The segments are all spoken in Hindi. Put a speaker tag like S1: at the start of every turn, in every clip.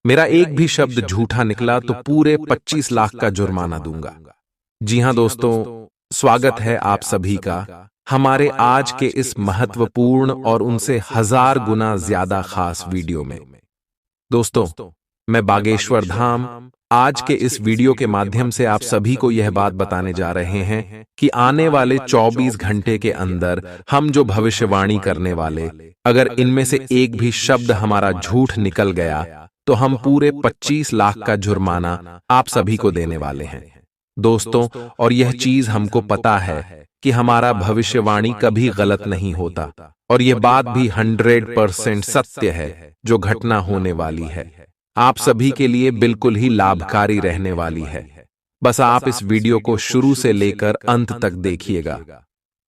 S1: मेरा एक भी शब्द झूठा निकला तो पूरे 25 लाख का जुर्माना दूंगा। जी हां दोस्तों, स्वागत है आप सभी का हमारे आज के इस महत्वपूर्ण और उनसे 1000 गुना ज्यादा खास वीडियो में। दोस्तों, मैं बागेश्वर धाम आज के इस वीडियो के माध्यम से आप सभी को यह बात बताने जा रहे हैं कि आने वाले 24 घंटे के अंदर हम जो भविष्यवाणी करने वाले, अगर इनमें से एक भी शब्द हमारा झूठ निकल गया तो हम पूरे 25 लाख का जुर्माना आप सभी को देने वाले हैं दोस्तों। और यह चीज हमको पता है कि हमारा भविष्यवाणी कभी गलत नहीं होता और यह बात भी 100% सत्य है जो घटना होने वाली है। आप सभी के लिए बिल्कुल ही लाभकारी रहने वाली है। बस आप इस वीडियो को शुरू से लेकर अंत तक देखिएगा।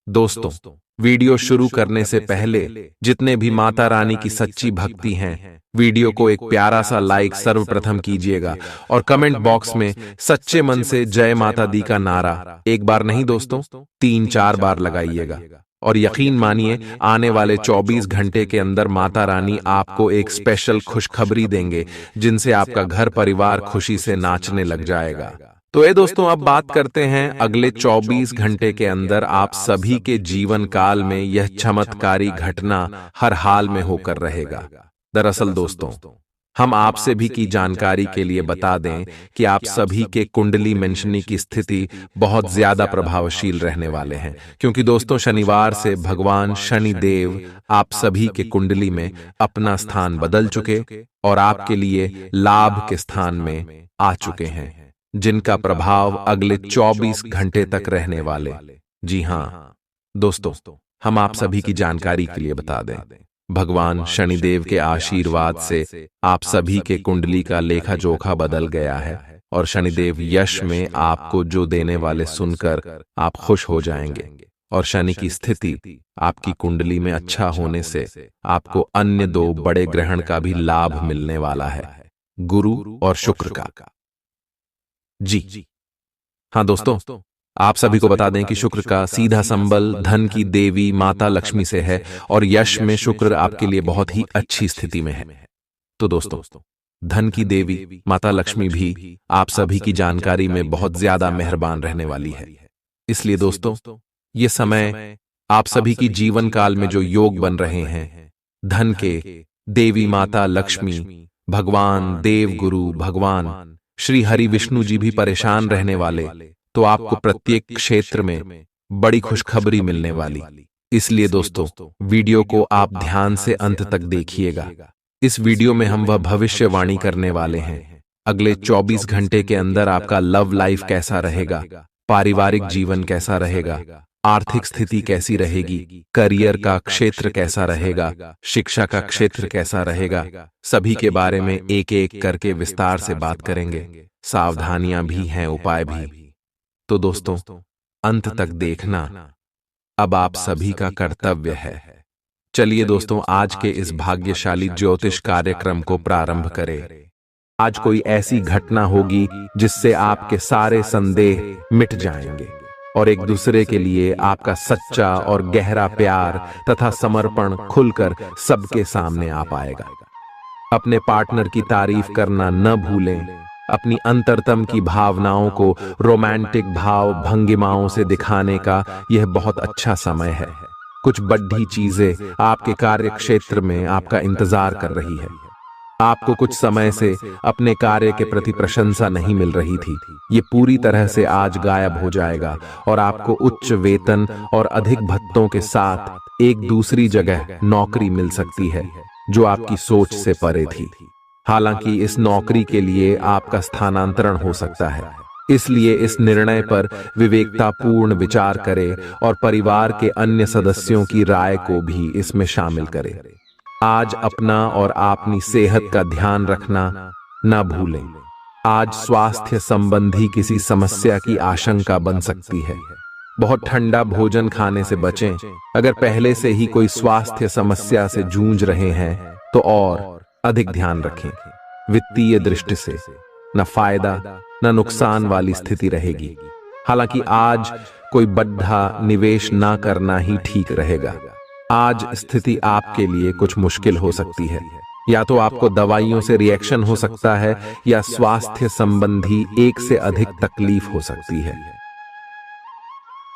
S1: दोस्तों, वीडियो शुरू करने से पहले जितने भी माता रानी की सच्ची भक्ति हैं, वीडियो को एक प्यारा सा लाइक सर्वप्रथम कीजिएगा और कमेंट बॉक्स में सच्चे मन से जय माता दी का नारा एक बार नहीं दोस्तों 3-4 बार लगाइएगा। और यकीन मानिए, आने वाले 24 घंटे के अंदर माता रानी आपको एक स्पेशल खुशखबरी देंगे जिनसे आपका घर परिवार खुशी से नाचने लग जाएगा। तो ये दोस्तों, अब बात करते हैं अगले 24 घंटे के अंदर आप सभी के जीवन काल में यह चमत्कारी घटना हर हाल में होकर रहेगा। दरअसल दोस्तों, हम आपसे भी की जानकारी के लिए बता दें कि आप सभी के कुंडली मेंशनी की स्थिति बहुत ज्यादा प्रभावशील रहने वाले हैं, क्योंकि दोस्तों शनिवार से भगवान शनि देव आप सभी के कुंडली में अपना स्थान बदल चुके और आपके लिए लाभ के स्थान में आ चुके हैं, जिनका प्रभाव अगले 24 घंटे तक रहने वाले। जी हां दोस्तों, हम आप सभी की जानकारी के लिए बता दें, भगवान शनिदेव के आशीर्वाद से आप सभी के कुंडली का लेखा जोखा बदल गया है और शनिदेव यश में आपको जो देने वाले सुनकर आप खुश हो जाएंगे। और शनि की स्थिति आपकी कुंडली में अच्छा होने से आपको अन्य 2 बड़े ग्रहण का भी लाभ मिलने वाला है, गुरु और शुक्र का। जी हां दोस्तों, आप सभी को बता दें कि शुक्र का सीधा संबंध धन की देवी माता लक्ष्मी से है और यश में शुक्र आपके लिए बहुत ही अच्छी स्थिति में है। तो दोस्तों, धन की देवी माता लक्ष्मी भी आप सभी की जानकारी में बहुत ज्यादा मेहरबान रहने वाली है। इसलिए दोस्तों, ये समय आप सभी की जीवन काल में जो योग बन रहे हैं, धन के देवी माता लक्ष्मी, भगवान देव गुरु भगवान श्री हरि विष्णु जी भी परेशान रहने वाले, तो आपको प्रत्येक क्षेत्र में बड़ी खुशखबरी मिलने वाली। इसलिए दोस्तों, वीडियो को आप ध्यान से अंत तक देखिएगा। इस वीडियो में हम वह भविष्यवाणी करने वाले हैं अगले 24 घंटे के अंदर आपका लव लाइफ कैसा रहेगा, पारिवारिक जीवन कैसा रहेगा, आर्थिक स्थिति कैसी रहेगी, करियर का क्षेत्र कैसा रहेगा, शिक्षा का क्षेत्र कैसा रहेगा, सभी के बारे में एक एक करके विस्तार से बात करेंगे। सावधानियां भी हैं, उपाय भी। तो दोस्तों, अंत तक देखना अब आप सभी का कर्तव्य है। चलिए दोस्तों, आज के इस भाग्यशाली ज्योतिष कार्यक्रम को प्रारंभ करें। आज कोई ऐसी घटना होगी जिससे आपके सारे संदेह मिट जाएंगे और एक दूसरे के लिए आपका सच्चा और गहरा प्यार तथा समर्पण खुलकर सबके सामने आ पाएगा। अपने पार्टनर की तारीफ करना न भूलें। अपनी अंतरतम की भावनाओं को रोमांटिक भाव भंगिमाओं से दिखाने का यह बहुत अच्छा समय है। कुछ बड़ी चीजें आपके कार्य क्षेत्र में आपका इंतजार कर रही है। आपको कुछ समय से अपने कार्य के प्रति प्रशंसा नहीं मिल रही थी, ये पूरी तरह से आज गायब हो जाएगा और आपको उच्च वेतन और अधिक भत्तों के साथ एक दूसरी जगह नौकरी मिल सकती है जो आपकी सोच से परे थी। हालांकि इस नौकरी के लिए आपका स्थानांतरण हो सकता है, इसलिए इस निर्णय पर विवेकतापूर्ण विचार करें और परिवार के अन्य सदस्यों की राय को भी इसमें शामिल करें। आज अपना और अपनी सेहत का ध्यान रखना न भूलें। आज स्वास्थ्य संबंधी किसी समस्या की आशंका बन सकती है। बहुत ठंडा भोजन खाने से बचें। अगर पहले से ही कोई स्वास्थ्य समस्या से जूझ रहे हैं तो और अधिक ध्यान रखें। वित्तीय दृष्टि से न फायदा न नुकसान वाली स्थिति रहेगी। हालांकि आज कोई बड़ा निवेश ना करना ही ठीक रहेगा। आज स्थिति आपके लिए कुछ मुश्किल हो सकती है। या तो आपको दवाइयों से रिएक्शन हो सकता है या स्वास्थ्य संबंधी एक से अधिक तकलीफ हो सकती है।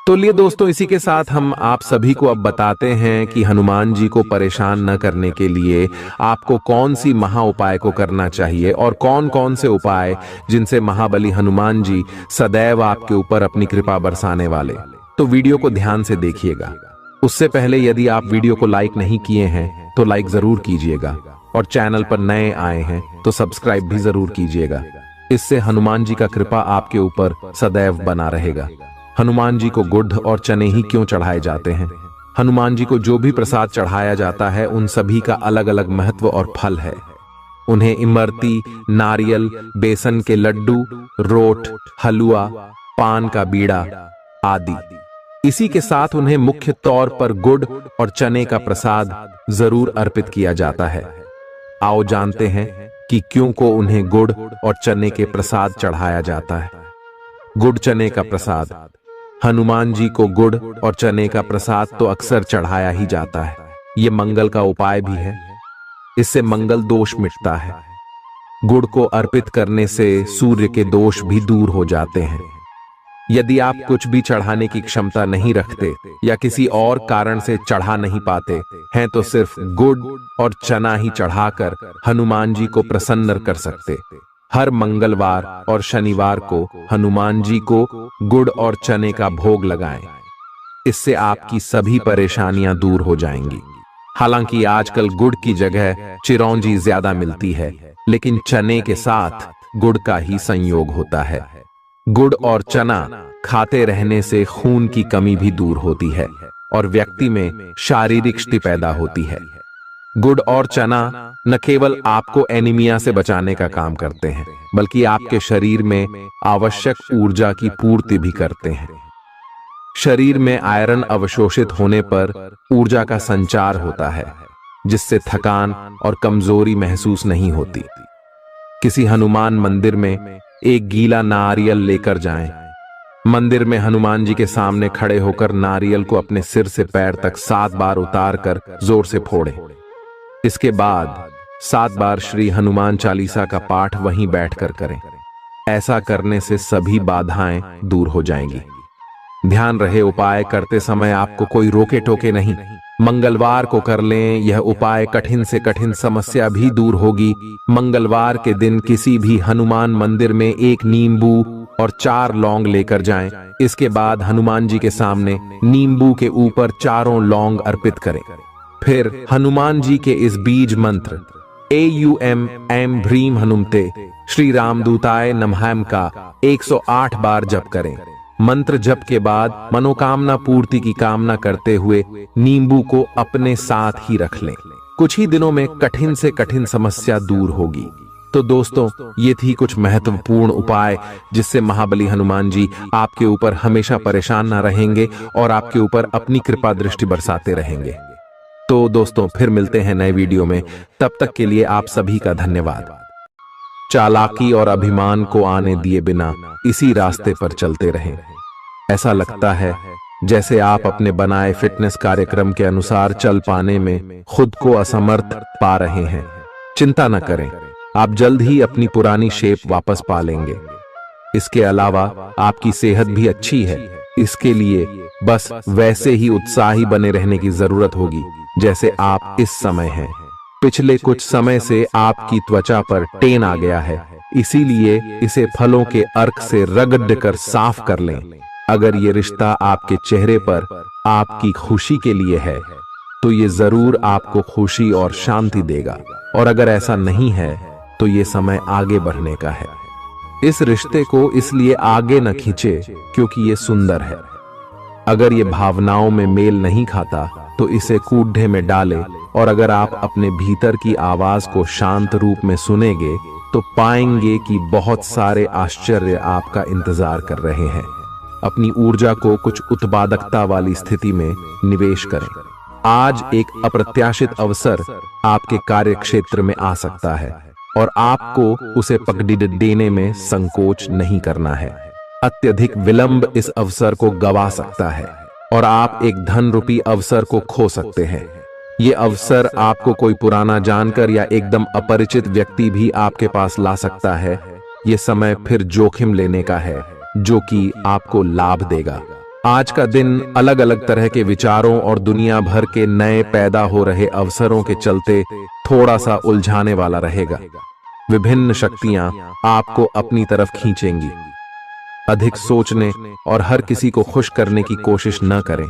S1: तो लिए दोस्तों, इसी के साथ हम आप सभी को अब बताते हैं कि हनुमान जी को परेशान न करने के लिए आपको कौन सी महा उपाय को करना चाहिए और कौन कौन से उपाय जिनसे महाबली हनुमान जी सदैव आपके ऊपर अपनी कृपा बरसाने वाले। तो वीडियो को ध्यान से देखिएगा। उससे पहले यदि आप वीडियो को लाइक नहीं किए हैं तो लाइक जरूर कीजिएगा और चैनल पर नए आए हैं तो सब्सक्राइब भी जरूर कीजिएगा। इससे हनुमान जी का कृपा आपके ऊपर सदैव बना रहेगा। हनुमान जी को गुड़ और चने ही क्यों चढ़ाए जाते हैं? हनुमान जी को जो भी प्रसाद चढ़ाया जाता है उन सभी का अलग अलग महत्व और फल है। उन्हें इमरती, नारियल, बेसन के लड्डू, रोट, हलवा, पान का बीड़ा आदि। इसी के साथ उन्हें मुख्य तौर पर गुड़ और चने का प्रसाद जरूर अर्पित किया जाता है। आओ जानते हैं कि क्यों को उन्हें गुड़ और चने के प्रसाद चढ़ाया जाता है। गुड़ चने का प्रसाद। हनुमान जी को गुड़ और चने का प्रसाद तो अक्सर चढ़ाया ही जाता है। ये मंगल का उपाय भी है। इससे मंगल दोष मिटता है। गुड़ को अर्पित करने से सूर्य के दोष भी दूर हो जाते हैं। यदि आप कुछ भी चढ़ाने की क्षमता नहीं रखते या किसी और कारण से चढ़ा नहीं पाते हैं तो सिर्फ गुड़ और चना ही चढ़ाकर हनुमान जी को प्रसन्न कर सकते। हर मंगलवार और शनिवार को हनुमान जी को गुड़ और चने का भोग लगाएं। इससे आपकी सभी परेशानियां दूर हो जाएंगी। हालांकि आजकल गुड़ की जगह चिरौंजी ज्यादा मिलती है, लेकिन चने के साथ गुड़ का ही संयोग होता है। गुड़ और चना खाते रहने से खून की कमी भी दूर होती है और व्यक्ति में शारीरिक शक्ति पैदा होती है। गुड़ और चना न केवल आपको एनीमिया से बचाने का काम करते हैं, बल्कि आपके शरीर में आवश्यक ऊर्जा की पूर्ति भी करते हैं। शरीर में आयरन अवशोषित होने पर ऊर्जा का संचार होता है, जिससे थकान और कमजोरी महसूस नहीं होती। किसी हनुमान मंदिर में एक गीला नारियल लेकर जाएं। मंदिर में हनुमान जी के सामने खड़े होकर नारियल को अपने सिर से पैर तक 7 बार उतारकर जोर से फोड़ें। इसके बाद 7 बार श्री हनुमान चालीसा का पाठ वहीं बैठकर करें। ऐसा करने से सभी बाधाएं दूर हो जाएंगी। ध्यान रहे, उपाय करते समय आपको कोई रोके टोके नहीं। मंगलवार को कर लें यह उपाय, कठिन से कठिन समस्या भी दूर होगी। मंगलवार के दिन किसी भी हनुमान मंदिर में एक नींबू और 4 लौंग लेकर जाएं। इसके बाद हनुमान जी के सामने नींबू के ऊपर 4 लौंग अर्पित करें। फिर हनुमान जी के इस बीज मंत्र AUM ऐं ह्रीं हनुमते श्री रामदूताय नमः का 108 बार जप करें। मंत्र जप के बाद मनोकामना पूर्ति की कामना करते हुए नींबू को अपने साथ ही रख लें। कुछ ही दिनों में कठिन से कठिन समस्या दूर होगी। तो दोस्तों, ये थी कुछ महत्वपूर्ण उपाय जिससे महाबली हनुमान जी आपके ऊपर हमेशा परेशान ना रहेंगे और आपके ऊपर अपनी कृपा दृष्टि बरसाते रहेंगे। तो दोस्तों, फिर मिलते हैं नए वीडियो में। तब तक के लिए आप सभी का धन्यवाद। चालाकी और अभिमान को आने दिए बिना इसी रास्ते पर चलते रहें। ऐसा लगता है जैसे आप अपने बनाए फिटनेस कार्यक्रम के अनुसार चल पाने में खुद को असमर्थ पा रहे हैं। चिंता न करें, आप जल्द ही अपनी पुरानी शेप वापस पा लेंगे। इसके अलावा आपकी सेहत भी अच्छी है। इसके लिए बस वैसे ही उत्साही बने रहने की जरूरत होगी जैसे आप इस समय हैं। पिछले कुछ समय से आपकी त्वचा पर टेन आ गया है, इसीलिए इसे फलों के अर्क से रगड़ कर साफ कर लें। अगर ये रिश्ता आपके चेहरे पर आपकी खुशी के लिए है तो ये जरूर आपको खुशी और शांति देगा, और अगर ऐसा नहीं है तो ये समय आगे बढ़ने का है। इस रिश्ते को इसलिए आगे न खींचे क्योंकि ये सुंदर है। अगर ये भावनाओं में मेल नहीं खाता तो इसे कूढ़े में डालें, और अगर आप अपने भीतर की आवाज को शांत रूप में सुनेंगे तो पाएंगे कि बहुत सारे आश्चर्य आपका इंतजार कर रहे हैं। अपनी ऊर्जा को कुछ उत्पादकता वाली स्थिति में निवेश करें। आज एक अप्रत्याशित अवसर आपके कार्य क्षेत्र में आ सकता है और आपको उसे पकड़ देने में संकोच नहीं करना है। अत्यधिक विलंब इस अवसर को गवा सकता है और आप एक धन रूपी अवसर को खो सकते हैं। ये अवसर आपको कोई पुराना जानकर या एकदम अपरिचित व्यक्ति भी आपके पास ला सकता है। ये समय फिर जोखिम लेने का है जो कि आपको लाभ देगा। आज का दिन अलग अलग तरह के विचारों और दुनिया भर के नए पैदा हो रहे अवसरों के चलते थोड़ा सा उलझाने वाला रहेगा। विभिन्न शक्तियां आपको अपनी तरफ खींचेंगी। अधिक सोचने और हर किसी को खुश करने की कोशिश न करें।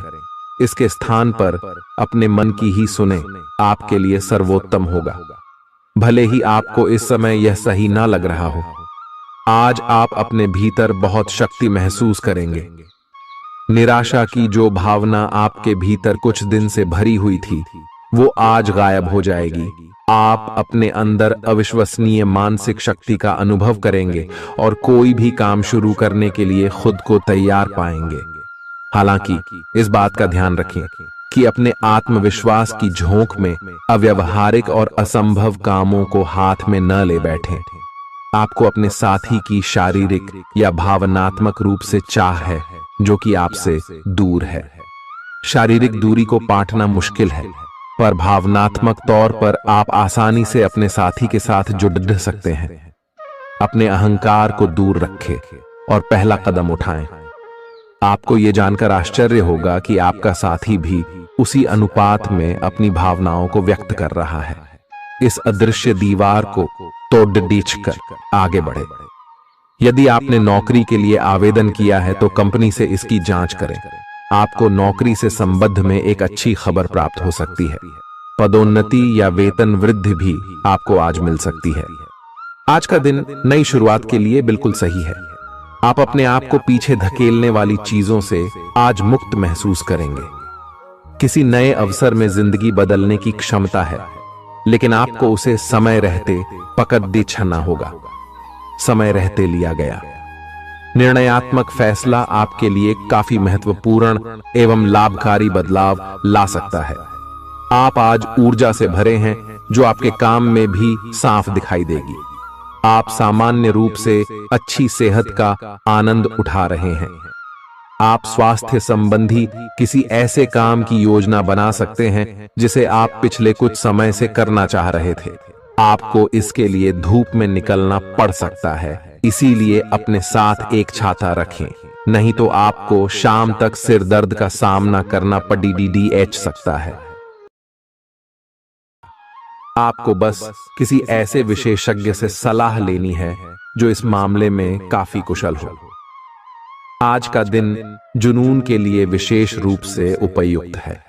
S1: इसके स्थान पर अपने मन की ही सुने, आपके लिए सर्वोत्तम होगा। भले ही आपको इस समय यह सही ना लग रहा हो। आज आप अपने भीतर बहुत शक्ति महसूस करेंगे। निराशा की जो भावना आपके भीतर कुछ दिन से भरी हुई थी, वो आज गायब हो जाएगी। आप अपने अंदर अविश्वसनीय मानसिक शक्ति का अनुभव करेंगे और कोई भी काम शुरू करने के लिए खुद को तैयार पाएंगे। हालांकि इस बात का ध्यान रखें कि अपने आत्मविश्वास की झोंक में अव्यावहारिक और असंभव कामों को हाथ में न ले बैठें। आपको अपने साथी की शारीरिक या भावनात्मक रूप से चाह है जो कि आपसे दूर है। शारीरिक दूरी को पाटना मुश्किल है, पर भावनात्मक तौर पर आप आसानी से अपने साथी के साथ जुड़ सकते हैं। अपने अहंकार को दूर रखें और पहला कदम उठाएं। आपको यह जानकर आश्चर्य होगा कि आपका साथी भी उसी अनुपात में अपनी भावनाओं को व्यक्त कर रहा है। इस अदृश्य दीवार को तोड़ आगे बढ़े। यदि आपने नौकरी के लिए आवेदन किया है तो कंपनी से इसकी जांच करें। आपको नौकरी से संबंध में एक अच्छी खबर प्राप्त हो सकती है। पदोन्नति या वेतन वृद्धि भी आपको आज मिल सकती है। आज का दिन नई शुरुआत के लिए बिल्कुल सही है। आप अपने आप को पीछे धकेलने वाली चीजों से आज मुक्त महसूस करेंगे। किसी नए अवसर में जिंदगी बदलने की क्षमता है, लेकिन आपको उसे समय रहते पकड़ दे छना होगा। समय रहते लिया गया निर्णयात्मक फैसला आपके लिए काफी महत्वपूर्ण एवं लाभकारी बदलाव ला सकता है। आप आज ऊर्जा से भरे हैं जो आपके काम में भी साफ दिखाई देगी। आप सामान्य रूप से अच्छी सेहत का आनंद उठा रहे हैं। आप स्वास्थ्य संबंधी किसी ऐसे काम की योजना बना सकते हैं जिसे आप पिछले कुछ समय से करना चाह रहे थे। आपको इसके लिए धूप में निकलना पड़ सकता है, इसीलिए अपने साथ एक छाता रखें, नहीं तो आपको शाम तक सिर दर्द का सामना करना पड़ सकता है। आपको बस किसी ऐसे विशेषज्ञ से सलाह लेनी है जो इस मामले में काफी कुशल हो। आज का दिन जुनून के लिए विशेष रूप से उपयुक्त है।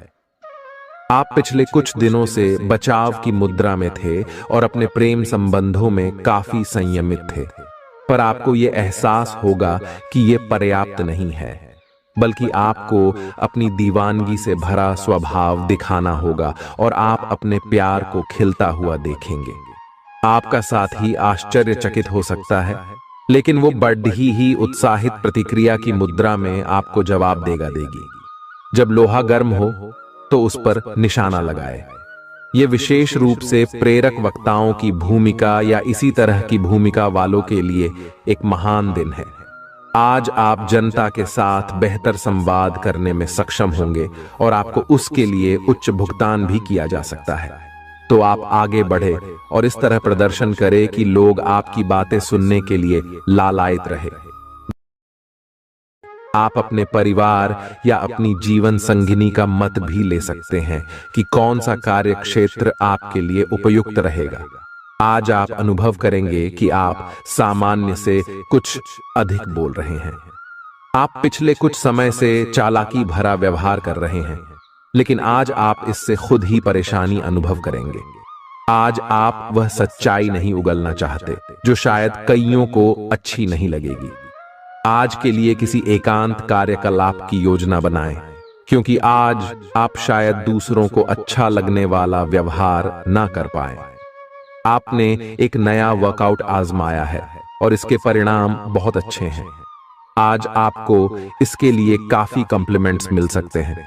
S1: आप पिछले कुछ दिनों से बचाव की मुद्रा में थे और अपने प्रेम संबंधों में काफी संयमित थे, पर आपको यह एहसास होगा कि यह पर्याप्त नहीं है, बल्कि आपको अपनी दीवानगी से भरा स्वभाव दिखाना होगा और आप अपने प्यार को खिलता हुआ देखेंगे। आपका साथी आश्चर्यचकित हो सकता है, लेकिन वो बड़ी ही उत्साहित प्रतिक्रिया की मुद्रा में आपको जवाब देगी। जब लोहा गर्म हो तो उस पर निशाना लगाए। ये विशेष रूप से प्रेरक वक्ताओं की भूमिका या इसी तरह की भूमिका वालों के लिए एक महान दिन है। आज आप जनता के साथ बेहतर संवाद करने में सक्षम होंगे और आपको उसके लिए उच्च भुगतान भी किया जा सकता है। तो आप आगे बढ़े और इस तरह प्रदर्शन करें कि लोग आपकी बातें सुनने के लिए लालायित रहे। आप अपने परिवार या अपनी जीवन संगिनी का मत भी ले सकते हैं कि कौन सा कार्य क्षेत्र आपके लिए उपयुक्त रहेगा। आज आप अनुभव करेंगे कि आप सामान्य से कुछ अधिक बोल रहे हैं। आप पिछले कुछ समय से चालाकी भरा व्यवहार कर रहे हैं, लेकिन आज आप इससे खुद ही परेशानी अनुभव करेंगे। आज आप वह सच्चाई नहीं उगलना चाहते जो शायद कईयों को अच्छी नहीं लगेगी। आज के लिए किसी एकांत कार्यकलाप की योजना बनाएं, क्योंकि आज आप शायद दूसरों को अच्छा लगने वाला व्यवहार ना कर पाए। आपने एक नया वर्कआउट आजमाया है और इसके परिणाम बहुत अच्छे हैं। आज आपको इसके लिए काफी कॉम्प्लीमेंट्स मिल सकते हैं।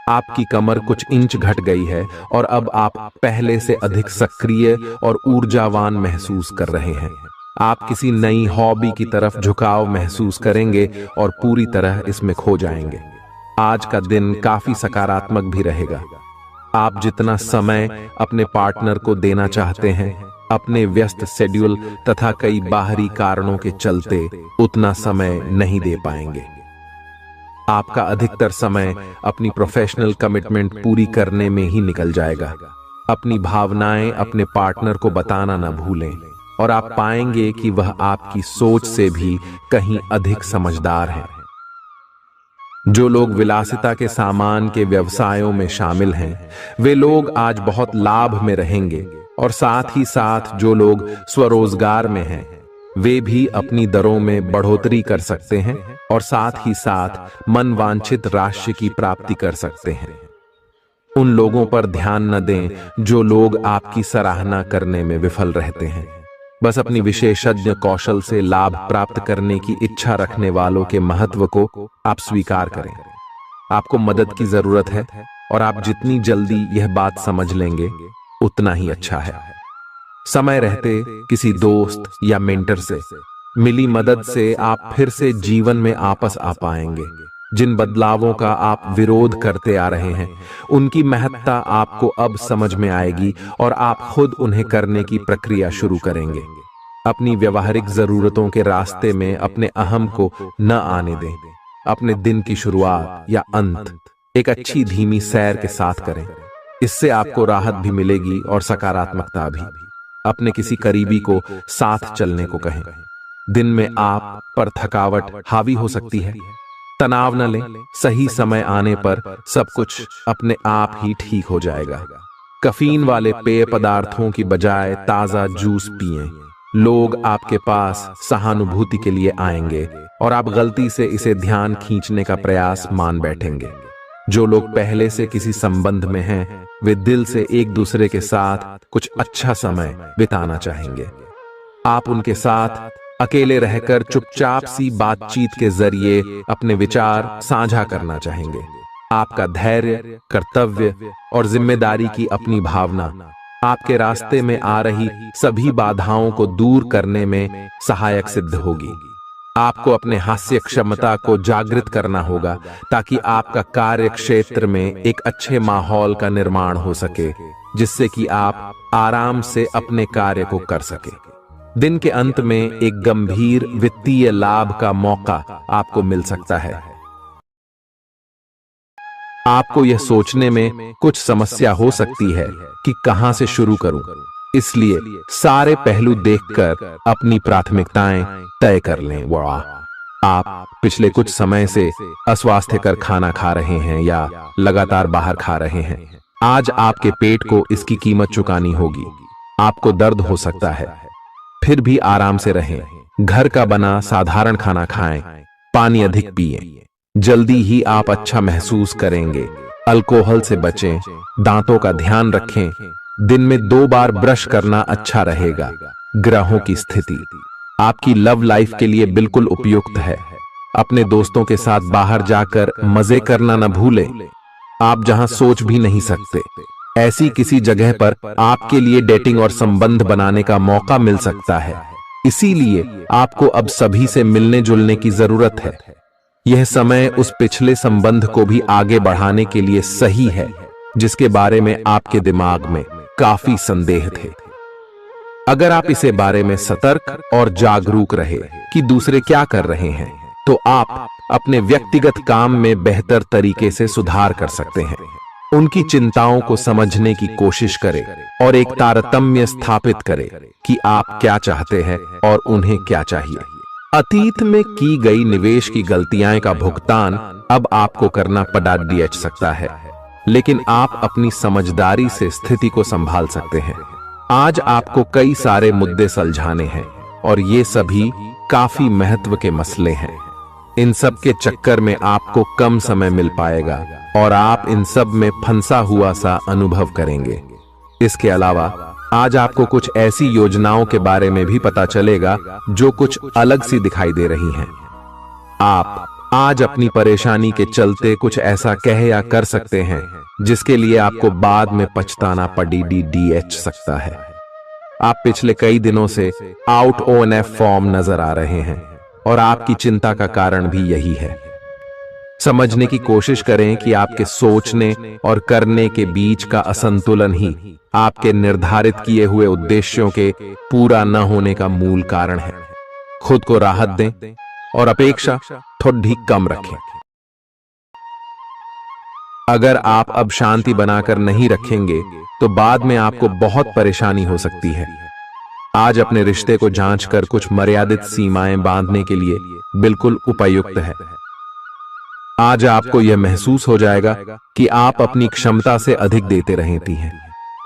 S1: आपकी कमर कुछ इंच घट गई है और अब आप पहले से अधिक सक्रिय और ऊर्जावान महसूस कर रहे हैं। आप किसी नई हॉबी की तरफ झुकाव महसूस करेंगे और पूरी तरह इसमें खो जाएंगे। आज का दिन काफी सकारात्मक भी रहेगा। आप जितना समय अपने पार्टनर को देना चाहते हैं, अपने व्यस्त शेड्यूल तथा कई बाहरी कारणों के चलते उतना समय नहीं दे पाएंगे। आपका अधिकतर समय अपनी प्रोफेशनल कमिटमेंट पूरी करने में ही निकल जाएगा। अपनी भावनाएं अपने पार्टनर को बताना न भूलें और आप पाएंगे कि वह आपकी सोच से भी कहीं अधिक समझदार है। जो लोग विलासिता के सामान के व्यवसायों में शामिल हैं, वे लोग आज बहुत लाभ में रहेंगे और साथ ही साथ जो लोग स्वरोजगार में हैं, वे भी अपनी दरों में बढ़ोतरी कर सकते हैं और साथ ही साथ मनवांछित राशि की प्राप्ति कर सकते हैं। उन लोगों पर ध्यान न दें जो लोग आपकी सराहना करने में विफल रहते हैं। बस अपनी विशेषज्ञ कौशल से लाभ प्राप्त करने की इच्छा रखने वालों के महत्व को आप स्वीकार करें। आपको मदद की जरूरत है और आप जितनी जल्दी यह बात समझ लेंगे उतना ही अच्छा है। समय रहते किसी दोस्त या मेंटर से मिली मदद से आप फिर से जीवन में वापस आ पाएंगे। जिन बदलावों का आप विरोध करते आ रहे हैं, उनकी महत्ता आपको अब समझ में आएगी और आप खुद उन्हें करने की प्रक्रिया शुरू करेंगे। अपनी व्यवहारिक जरूरतों के रास्ते में अपने अहम को न आने दें। अपने दिन की शुरुआत या अंत एक अच्छी धीमी सैर के साथ करें। इससे आपको राहत भी मिलेगी और सकारात्मकता भी। अपने किसी करीबी को साथ चलने को कहें। दिन में आप पर थकावट हावी हो सकती है, तनाव न लें। सही समय आने पर सब कुछ अपने आप ही ठीक हो जाएगा। कैफीन वाले पेय पदार्थों की बजाय ताजा जूस पिएं। लोग आपके पास सहानुभूति के लिए आएंगे और आप गलती से इसे ध्यान खींचने का प्रयास मान बैठेंगे। जो लोग पहले से किसी संबंध में हैं, वे दिल से एक दूसरे के साथ कुछ अच्छा समय बिताना चाहेंगे। आप उनके साथ अकेले रहकर चुपचाप सी बातचीत के जरिए अपने विचार साझा करना चाहेंगे। आपका धैर्य, कर्तव्य और जिम्मेदारी की अपनी भावना आपके रास्ते में आ रही सभी बाधाओं को दूर करने में सहायक सिद्ध होगी। आपको अपने हास्य क्षमता को जागृत करना होगा ताकि आपका कार्य क्षेत्र में एक अच्छे माहौल का निर्माण हो सके, जिससे कि आप आराम से अपने कार्य को कर सके। दिन के अंत में एक गंभीर वित्तीय लाभ का मौका आपको मिल सकता है। आपको यह सोचने में कुछ समस्या हो सकती है कि कहां से शुरू करूं, इसलिए सारे पहलू देखकर अपनी प्राथमिकताएं तय कर लें। आप पिछले कुछ समय से अस्वास्थ्यकर खाना खा रहे हैं या लगातार बाहर खा रहे हैं। आज आपके पेट को इसकी कीमत चुकानी होगी। आपको दर्द हो सकता है, फिर भी आराम से रहें। घर का बना साधारण खाना खाएं, पानी अधिक पिएं। जल्दी ही आप अच्छा महसूस करेंगे। अल्कोहल से बचें, दांतों का ध्यान रखें। दिन में 2 बार ब्रश करना अच्छा रहेगा। ग्रहों की स्थिति आपकी लव लाइफ के लिए बिल्कुल उपयुक्त है। अपने दोस्तों के साथ बाहर जाकर मजे करना न भूलें। आप जहां सोच भी नहीं सकते, ऐसी किसी जगह पर आपके लिए डेटिंग और संबंध बनाने का मौका मिल सकता है। इसीलिए आपको अब सभी से मिलने जुलने की जरूरत है। यह समय उस पिछले संबंध को भी आगे बढ़ाने के लिए सही है जिसके बारे में आपके दिमाग में काफी संदेह थे। अगर आप इसे बारे में सतर्क और जागरूक रहे कि दूसरे क्या कर रहे हैं, तो आप अपने व्यक्तिगत काम में बेहतर तरीके से सुधार कर सकते हैं। उनकी चिंताओं को समझने की कोशिश करें और एक तारतम्य स्थापित करें कि आप क्या चाहते हैं और उन्हें क्या चाहिए। अतीत में की गई निवेश की गलतियां का भुगतान अब आपको करना पड़ सकता है, लेकिन आप अपनी समझदारी से स्थिति को संभाल सकते हैं। आज आपको कई सारे मुद्दे सुलझाने हैं और ये सभी काफी महत्व के मसले हैं। इन सब के चक्कर में आपको कम समय मिल पाएगा और आप इन सब में फंसा हुआ सा अनुभव करेंगे। इसके अलावा आज आपको कुछ ऐसी योजनाओं के बारे में भी पता चलेगा जो कुछ अलग सी दिखाई दे रही हैं। आप आज अपनी परेशानी के चलते कुछ ऐसा कह या कर सकते हैं जिसके लिए आपको बाद में पछताना पड़ सकता है। आप पिछले कई दिनों से आउट ONF फॉर्म नजर आ रहे हैं और आपकी चिंता का कारण भी यही है। समझने की कोशिश करें कि आपके सोचने और करने के बीच का असंतुलन ही आपके निर्धारित किए हुए उद्देश्यों के पूरा न होने का मूल कारण है। खुद को राहत दें और अपेक्षा थोड़ी कम रखें। अगर आप अब शांति बनाकर नहीं रखेंगे तो बाद में आपको बहुत परेशानी हो सकती है। आज अपने रिश्ते को जांचकर कुछ मर्यादित सीमाएं बांधने के लिए बिल्कुल उपयुक्त है। आज आपको यह महसूस हो जाएगा कि आप अपनी क्षमता से अधिक देते रहती हैं,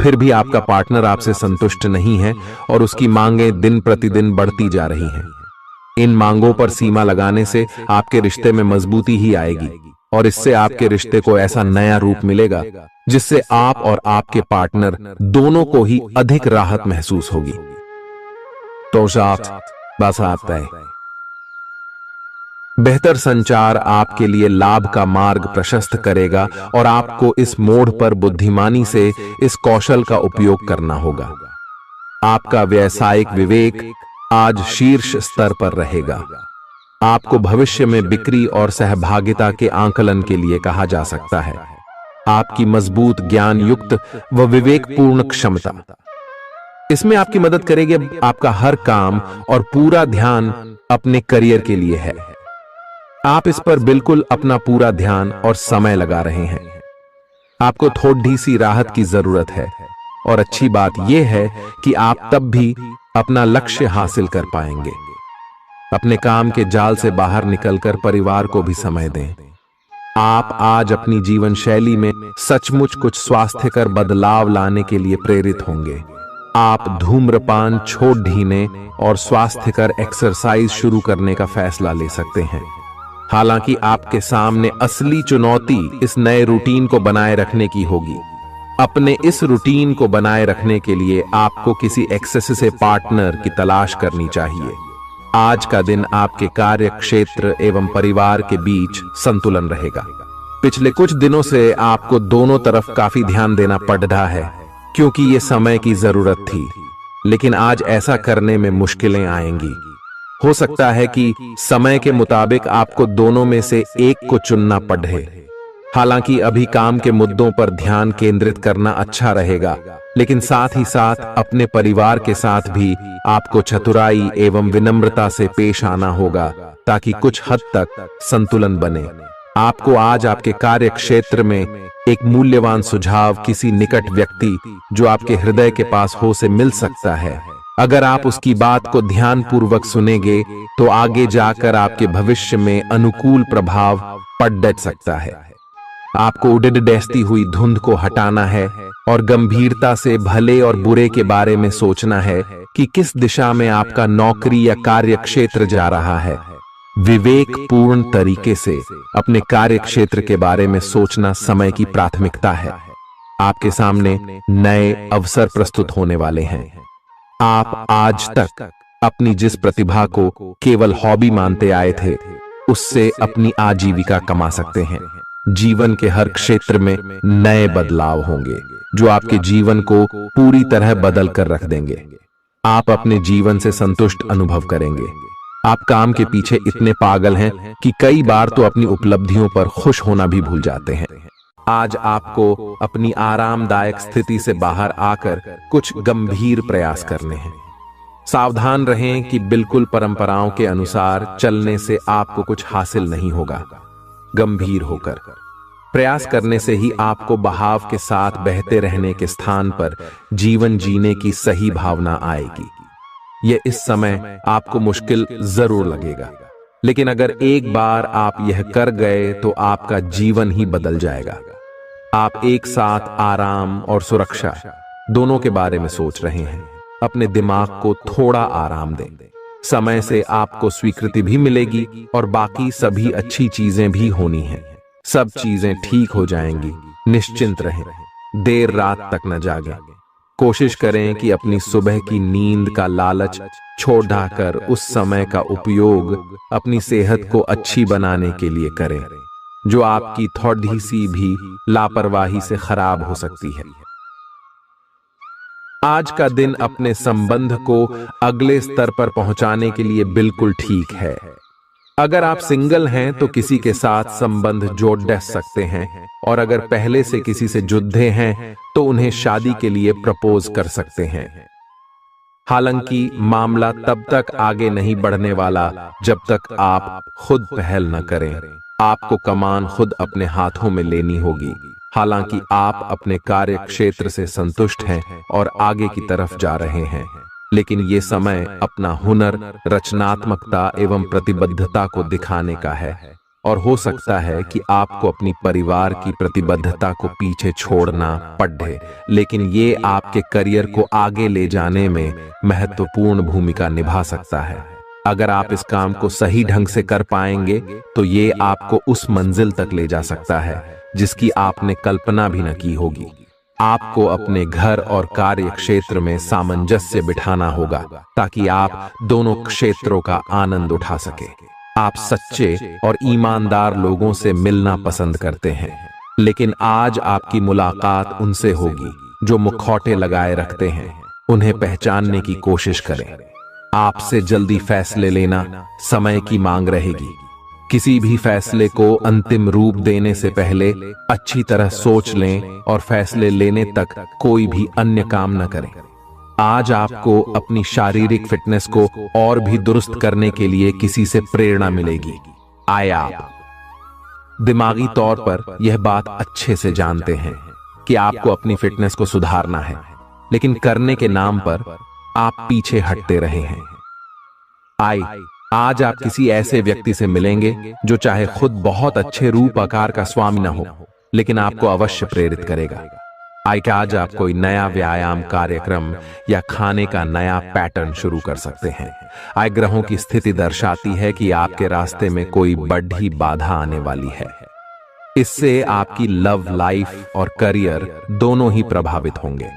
S1: फिर भी आपका पार्टनर आपसे संतुष्ट नहीं है और उसकी मांगें दिन प्रतिदिन बढ़ती जा रही हैं। इन मांगों पर सीमा लगाने से आपके रिश्ते में मजबूती ही आएगी और इससे आपके रिश्ते को ऐसा नया रूप मिलेगा जिससे आप और आपके पार्टनर दोनों को ही अधिक राहत महसूस होगी। तो बस आता है। बेहतर संचार आपके लिए लाभ का मार्ग प्रशस्त करेगा और आपको इस मोड़ पर बुद्धिमानी से इस कौशल का उपयोग करना होगा। आपका व्यावसायिक विवेक आज शीर्ष स्तर पर रहेगा। आपको भविष्य में बिक्री और सहभागिता के आंकलन के लिए कहा जा सकता है। आपकी मजबूत ज्ञान युक्त व विवेकपूर्ण क्षमता इसमें आपकी मदद करेगी। आपका हर काम और पूरा ध्यान अपने करियर के लिए है। आप इस पर बिल्कुल अपना पूरा ध्यान और समय लगा रहे हैं। आपको थोड़ी सी राहत की जरूरत है और अच्छी बात यह है कि आप तब भी अपना लक्ष्य हासिल कर पाएंगे। अपने काम के जाल से बाहर निकलकर परिवार को भी समय दें। आप आज अपनी जीवन शैली में सचमुच कुछ स्वास्थ्यकर बदलाव लाने के लिए प्रेरित होंगे। आप धूम्रपान छोड़ देने और स्वास्थ्यकर एक्सरसाइज शुरू करने का फैसला ले सकते हैं। हालांकि आपके सामने असली चुनौती इस नए रूटीन को बनाए रखने की होगी। अपने इस रूटीन को बनाए रखने के लिए आपको किसी एक्सेस से पार्टनर की तलाश करनी चाहिए। आज का दिन आपके कार्य क्षेत्र एवं परिवार के बीच संतुलन रहेगा। पिछले कुछ दिनों से आपको दोनों तरफ काफी ध्यान देना पड़ रहा है क्योंकि ये समय की जरूरत थी, लेकिन आज ऐसा करने में मुश्किलें आएंगी। हो सकता है कि समय के मुताबिक आपको दोनों में से एक को चुनना पड़े। हालांकि अभी काम के मुद्दों पर ध्यान केंद्रित करना अच्छा रहेगा, लेकिन साथ ही साथ अपने परिवार के साथ भी आपको चतुराई एवं विनम्रता से पेश आना होगा ताकि कुछ हद तक संतुलन बने। आपको आज आपके कार्य क्षेत्र में एक मूल्यवान सुझाव किसी निकट व्यक्ति जो आपके हृदय के पास हो से मिल सकता है। अगर आप उसकी बात को ध्यानपूर्वक सुनेंगे तो आगे जाकर आपके भविष्य में अनुकूल प्रभाव पड़ सकता है। आपको उड़द डैसती हुई धुंध को हटाना है और गंभीरता से भले और बुरे के बारे में सोचना है कि किस दिशा में आपका नौकरी या कार्य क्षेत्र जा रहा है। विवेकपूर्ण तरीके से अपने कार्य क्षेत्र के बारे में सोचना समय की प्राथमिकता है। आपके सामने नए अवसर प्रस्तुत होने वाले हैं। आप आज तक अपनी जिस प्रतिभा को केवल हॉबी मानते आए थे, उससे अपनी आजीविका कमा सकते हैं। जीवन के हर क्षेत्र में नए बदलाव होंगे जो आपके जीवन को पूरी तरह बदल कर रख देंगे। आप अपने जीवन से संतुष्ट अनुभव करेंगे। आप काम के पीछे इतने पागल हैं कि कई बार तो अपनी उपलब्धियों पर खुश होना भी भूल जाते हैं। आज आपको अपनी आरामदायक स्थिति से बाहर आकर कुछ गंभीर प्रयास करने हैं। सावधान रहें कि बिल्कुल परंपराओं के अनुसार चलने से आपको कुछ हासिल नहीं होगा। गंभीर होकर प्रयास करने से ही आपको बहाव के साथ बहते रहने के स्थान पर जीवन जीने की सही भावना आएगी। यह इस समय आपको मुश्किल जरूर लगेगा, लेकिन अगर एक बार आप यह कर गए तो आपका जीवन ही बदल जाएगा। आप एक साथ आराम और सुरक्षा दोनों के बारे में सोच रहे हैं। अपने दिमाग को थोड़ा आराम दें। समय से आपको स्वीकृति भी मिलेगी और बाकी सभी अच्छी चीजें भी होनी हैं। सब चीजें ठीक हो जाएंगी। निश्चिंत रहें। देर रात तक न जागें। कोशिश करें कि अपनी सुबह की नींद का लालच छोड़कर उस समय का उपयोग अपनी सेहत को अच्छी बनाने के लिए करें, जो आपकी थोड़ी सी भी लापरवाही से खराब हो सकती है। आज का दिन अपने संबंध को अगले स्तर पर पहुंचाने के लिए बिल्कुल ठीक है। अगर आप सिंगल हैं तो किसी के साथ संबंध जोड़ सकते हैं, और अगर पहले से किसी से जुड़े हैं तो उन्हें शादी के लिए प्रपोज कर सकते हैं। हालांकि मामला तब तक आगे नहीं बढ़ने वाला जब तक आप खुद पहल न करें। आपको कमान खुद अपने हाथों में लेनी होगी। हालांकि आप अपने कार्य क्षेत्र से संतुष्ट हैं और आगे की तरफ जा रहे हैं, लेकिन ये समय अपना हुनर, रचनात्मकता एवं प्रतिबद्धता को दिखाने का है। और हो सकता है कि आपको अपनी परिवार की प्रतिबद्धता को पीछे छोड़ना पड़े, लेकिन ये आपके करियर को आगे ले जाने में महत्वपूर्ण भूमिका निभा सकता है। अगर आप इस काम को सही ढंग से कर पाएंगे तो ये आपको उस मंजिल तक ले जा सकता है जिसकी आपने कल्पना भी न की होगी। आपको अपने घर और कार्य क्षेत्र में सामंजस्य बिठाना होगा ताकि आप दोनों क्षेत्रों का आनंद उठा सके। आप सच्चे और ईमानदार लोगों से मिलना पसंद करते हैं, लेकिन आज आपकी मुलाकात उनसे होगी जो मुखौटे लगाए रखते हैं। उन्हें पहचानने की कोशिश करें। आपसे जल्दी फैसले लेना समय की मांग रहेगी। किसी भी फैसले को अंतिम रूप देने से पहले अच्छी तरह सोच लें और फैसले लेने तक कोई भी अन्य काम न करें। आज आपको अपनी शारीरिक फिटनेस को और भी दुरुस्त करने के लिए किसी से प्रेरणा मिलेगी। आप दिमागी तौर पर यह बात अच्छे से जानते हैं कि आपको अपनी फिटनेस को सुधारना है, लेकिन करने के नाम पर आप पीछे हटते रहे हैं। आज आप किसी ऐसे व्यक्ति से मिलेंगे जो चाहे खुद बहुत अच्छे रूप आकार का स्वामी न हो, लेकिन आपको अवश्य प्रेरित करेगा। आज आप कोई नया व्यायाम कार्यक्रम या खाने का नया पैटर्न शुरू कर सकते हैं। ग्रहों की स्थिति दर्शाती है कि आपके रास्ते में कोई बड़ी बाधा आने वाली है। इससे आपकी लव लाइफ और करियर दोनों ही प्रभावित होंगे।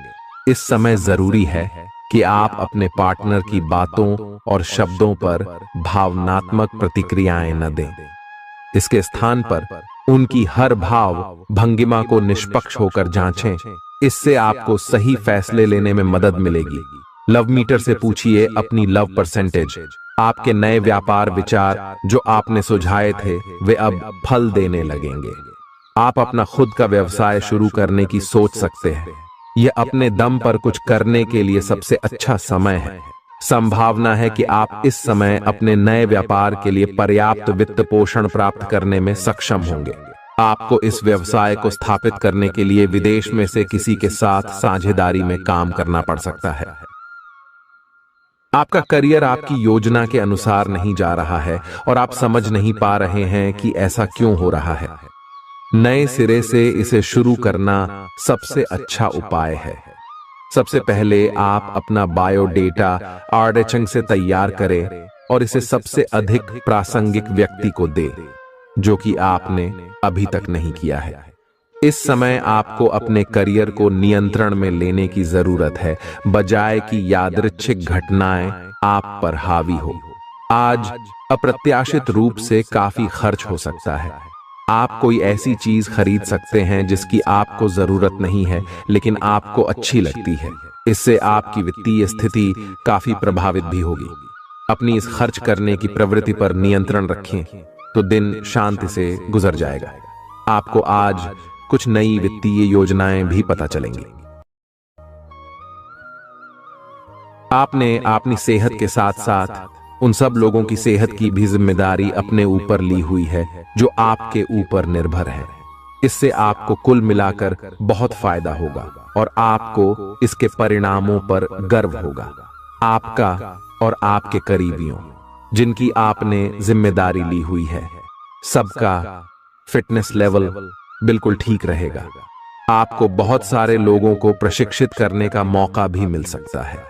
S1: इस समय जरूरी है कि आप अपने पार्टनर की बातों और शब्दों पर भावनात्मक प्रतिक्रियाएं न दें। इसके स्थान पर उनकी हर भाव भंगिमा को निष्पक्ष होकर जांचें। इससे आपको सही फैसले लेने में मदद मिलेगी। लव मीटर से पूछिए अपनी लव परसेंटेज। आपके नए व्यापार विचार जो आपने सुझाए थे वे अब फल देने लगेंगे। आप अपना खुद का व्यवसाय शुरू करने की सोच सकते हैं। यह अपने दम पर कुछ करने के लिए सबसे अच्छा समय है। संभावना है कि आप इस समय अपने नए व्यापार के लिए पर्याप्त वित्त पोषण प्राप्त करने में सक्षम होंगे। आपको इस व्यवसाय को स्थापित करने के लिए विदेश में से किसी के साथ साझेदारी में काम करना पड़ सकता है। आपका करियर आपकी योजना के अनुसार नहीं जा रहा है और आप समझ नहीं पा रहे हैं कि ऐसा क्यों हो रहा है। नए सिरे से इसे शुरू करना सबसे अच्छा उपाय है। सबसे पहले आप अपना बायोडेटा आर्डेचंग से तैयार करें और इसे सबसे अधिक प्रासंगिक व्यक्ति को दें, जो कि आपने अभी तक नहीं किया है। इस समय आपको अपने करियर को नियंत्रण में लेने की जरूरत है, बजाय कि यादृच्छिक घटनाएं आप पर हावी हो। आज अप्रत्याशित रूप से काफी खर्च हो सकता है। आप कोई ऐसी चीज खरीद सकते हैं जिसकी आपको जरूरत नहीं है, लेकिन आपको अच्छी लगती है। इससे आपकी वित्तीय स्थिति काफी प्रभावित भी होगी। अपनी इस खर्च करने की प्रवृत्ति पर नियंत्रण रखें तो दिन शांति से गुजर जाएगा। आपको आज कुछ नई वित्तीय योजनाएं भी पता चलेंगी। आपने अपनी सेहत के साथ साथ उन सब लोगों की सेहत की भी जिम्मेदारी अपने ऊपर ली हुई है जो आपके ऊपर निर्भर है। इससे आपको कुल मिलाकर बहुत फायदा होगा और आपको इसके परिणामों पर गर्व होगा। आपका और आपके करीबियों जिनकी आपने जिम्मेदारी ली हुई है, सबका फिटनेस लेवल बिल्कुल ठीक रहेगा। आपको बहुत सारे लोगों को प्रशिक्षित करने का मौका भी मिल सकता है।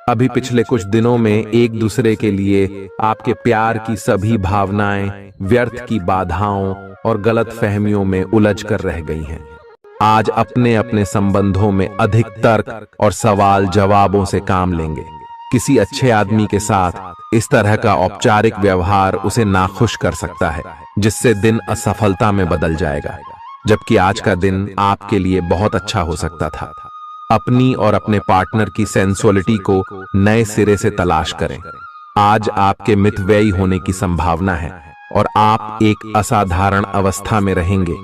S1: अभी पिछले कुछ दिनों में एक दूसरे के लिए आपके प्यार की सभी भावनाएं व्यर्थ की बाधाओं और गलत फहमियों में उलझ कर रह गई हैं। आज अपने अपने संबंधों में अधिक तर्क और सवाल जवाबों से काम लेंगे। किसी अच्छे आदमी के साथ इस तरह का औपचारिक व्यवहार उसे नाखुश कर सकता है, जिससे दिन असफलता में बदल जाएगा, जबकि आज का दिन आपके लिए बहुत अच्छा हो सकता था। अपनी और अपने पार्टनर की सेंसुअलिटी को नए सिरे से तलाश करें। आज आपके मितव्ययी होने की संभावना है और आप एक असाधारण अवस्था में रहेंगे।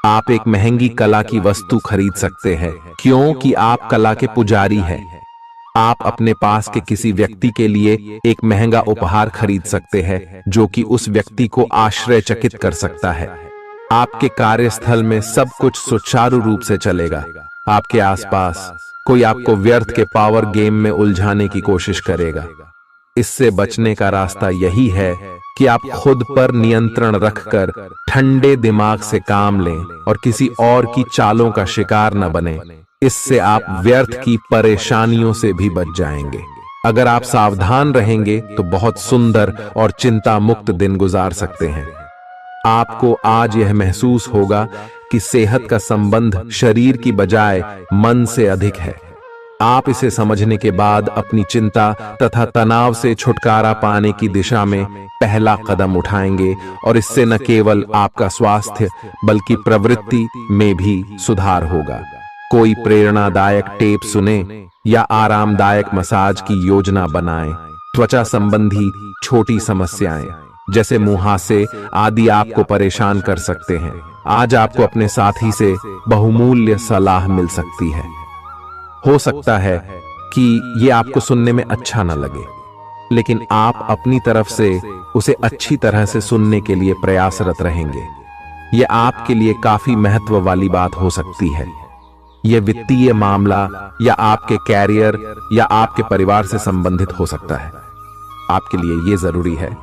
S1: आप एक महंगी कला की वस्तु खरीद सकते हैं क्योंकि आप कला के पुजारी हैं। आप अपने पास के किसी व्यक्ति के लिए एक महंगा उपहार खरीद सकते हैं जो कि उस व्यक्ति को आश्चर्यचकित कर सकता है। आपके कार्यस्थल में सब कुछ सुचारू रूप से चलेगा। आपके आसपास कोई आपको व्यर्थ के पावर गेम में उलझाने की कोशिश करेगा। इससे बचने का रास्ता यही है कि आप खुद पर नियंत्रण रखकर ठंडे दिमाग से काम लें और किसी और की चालों का शिकार न बने। इससे आप व्यर्थ की परेशानियों से भी बच जाएंगे। अगर आप सावधान रहेंगे तो बहुत सुंदर और चिंता मुक्त दिन गुजार सकते हैं। आपको आज यह महसूस होगा कि सेहत का संबंध शरीर की बजाय मन से अधिक है। आप इसे समझने के बाद अपनी चिंता तथा तनाव से छुटकारा पाने की दिशा में पहला कदम उठाएंगे और इससे न केवल आपका स्वास्थ्य बल्कि प्रवृत्ति में भी सुधार होगा। कोई प्रेरणादायक टेप सुने या आरामदायक मसाज की योजना बनाएं। त्वचा संबंधी छोटी समस्याएं जैसे मुहासे आदि आपको परेशान कर सकते हैं। आज आपको अपने साथी से बहुमूल्य सलाह मिल सकती है। हो सकता है कि ये आपको सुनने में अच्छा न लगे, लेकिन आप अपनी तरफ से उसे अच्छी तरह से सुनने के लिए प्रयासरत रहेंगे। यह आपके लिए काफी महत्व वाली बात हो सकती है। यह वित्तीय मामला या आपके कैरियर या आपके परिवार से संबंधित हो सकता है। आपके लिए यह जरूरी है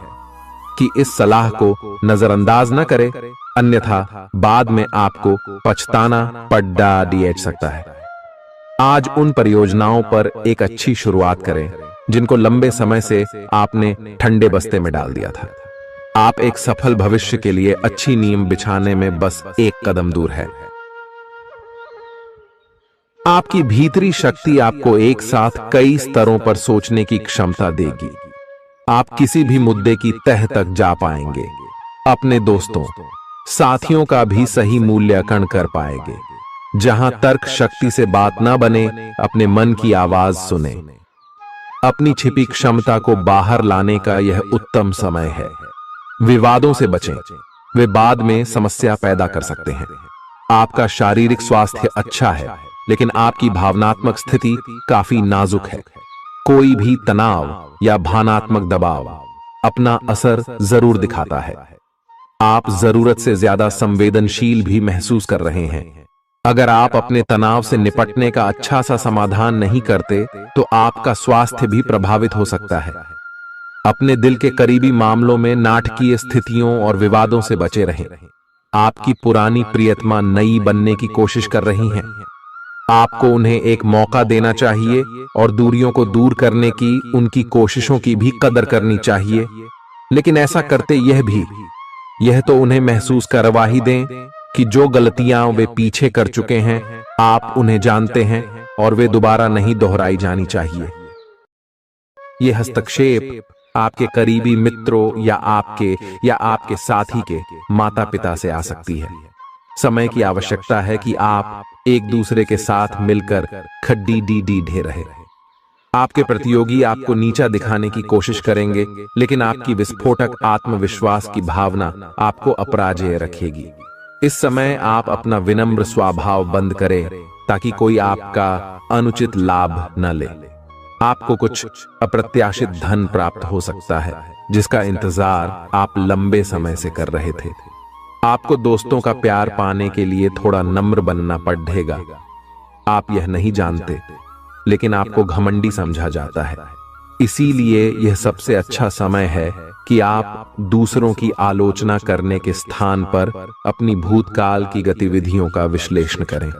S1: कि इस सलाह को नजरअंदाज न करें, अन्यथा बाद में आपको पछताना पड़ सकता है। आज उन परियोजनाओं पर एक अच्छी शुरुआत करें जिनको लंबे समय से आपने ठंडे बस्ते में डाल दिया था। आप एक सफल भविष्य के लिए अच्छी नींव बिछाने में बस एक कदम दूर है। आपकी भीतरी शक्ति आपको एक साथ कई स्तरों पर सोचने की क्षमता देगी। आप किसी भी मुद्दे की तह तक जा पाएंगे। अपने दोस्तों, साथियों का भी सही मूल्यांकन कर पाएंगे। जहां तर्क शक्ति से बात ना बने, अपने मन की आवाज सुने। अपनी छिपी क्षमता को बाहर लाने का यह उत्तम समय है। विवादों से बचें, वे बाद में समस्या पैदा कर सकते हैं। आपका शारीरिक स्वास्थ्य अच्छा है, लेकिन आपकी भावनात्मक स्थिति काफी नाजुक है। कोई भी तनाव या भावनात्मक दबाव अपना असर जरूर दिखाता है। आप जरूरत से ज्यादा संवेदनशील भी महसूस कर रहे हैं। अगर आप अपने तनाव से निपटने का अच्छा सा समाधान नहीं करते तो आपका स्वास्थ्य भी प्रभावित हो सकता है। अपने दिल के करीबी मामलों में नाटकीय स्थितियों और विवादों से बचे रहें। आपकी पुरानी प्रियतमा नई बनने की कोशिश कर रही हैं। आपको उन्हें एक मौका देना चाहिए और दूरियों को दूर करने की उनकी कोशिशों की भी कदर करनी चाहिए। लेकिन ऐसा करते यह तो उन्हें महसूस करवा ही दें कि जो गलतियां वे पीछे कर चुके हैं आप उन्हें जानते हैं और वे दोबारा नहीं दोहराई जानी चाहिए। यह हस्तक्षेप आपके करीबी मित्रों या आपके साथी के माता पिता से आ सकती है। समय की आवश्यकता है कि आप एक दूसरे के साथ मिलकर खड्डी ढे रहे। आपके प्रतियोगी आपको नीचा दिखाने की कोशिश करेंगे, लेकिन आपकी विस्फोटक आत्मविश्वास की भावना आपको अपराजेय रखेगी। इस समय आप अपना विनम्र स्वभाव बंद करें ताकि कोई आपका अनुचित लाभ न ले। आपको कुछ अप्रत्याशित धन प्राप्त हो सकता है जिसका इंतजार आप लंबे समय से कर रहे थे। आपको दोस्तों का प्यार पाने के लिए थोड़ा नम्र बनना पड़ेगा। आप यह नहीं जानते, लेकिन आपको घमंडी समझा जाता है। इसीलिए यह सबसे अच्छा समय है कि आप दूसरों की आलोचना करने के स्थान पर अपनी भूतकाल की गतिविधियों का विश्लेषण करें।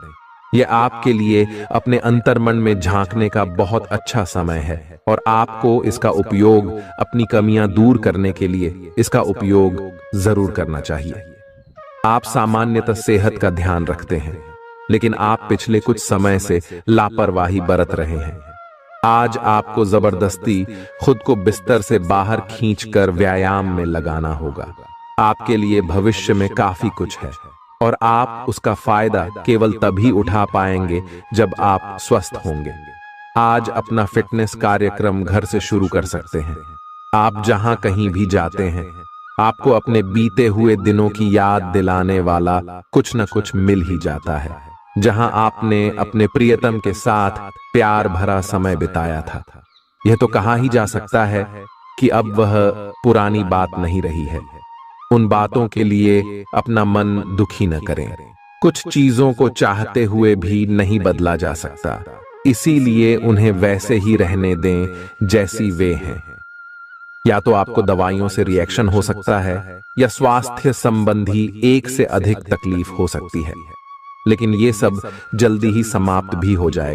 S1: यह आपके लिए अपने अंतर्मन में झांकने का बहुत अच्छा समय है और आपको इसका उपयोग अपनी कमियां दूर करने के लिए इसका उपयोग जरूर करना चाहिए। आप सामान्यतः सेहत का ध्यान रखते हैं, लेकिन आप पिछले कुछ समय से लापरवाही बरत रहे हैं। आज आपको जबरदस्ती खुद को बिस्तर से बाहर खींचकर व्यायाम में लगाना होगा। आपके लिए भविष्य में काफी कुछ है और आप उसका फायदा केवल तभी उठा पाएंगे जब आप स्वस्थ होंगे। आज अपना फिटनेस कार्यक्रम घर से शुरू कर सकते हैं। आप जहां कहीं भी जाते हैं, आपको अपने बीते हुए दिनों की याद दिलाने वाला कुछ न कुछ मिल ही जाता है, जहां आपने अपने प्रियतम के साथ प्यार भरा समय बिताया था। यह तो कहा ही जा सकता है कि अब वह पुरानी बात नहीं रही है। उन बातों के लिए अपना मन दुखी न करें। कुछ चीजों को चाहते हुए भी नहीं बदला जा सकता, इसीलिए उन्हें वैसे ही रहने दें जैसी वे हैं। या तो आपको दवाइयों से रिएक्शन हो सकता है, या स्वास्थ्य संबंधी एक से अधिक तकलीफ हो सकती है, लेकिन ये सब जल्दी ही समाप्त भी हो जाएगा।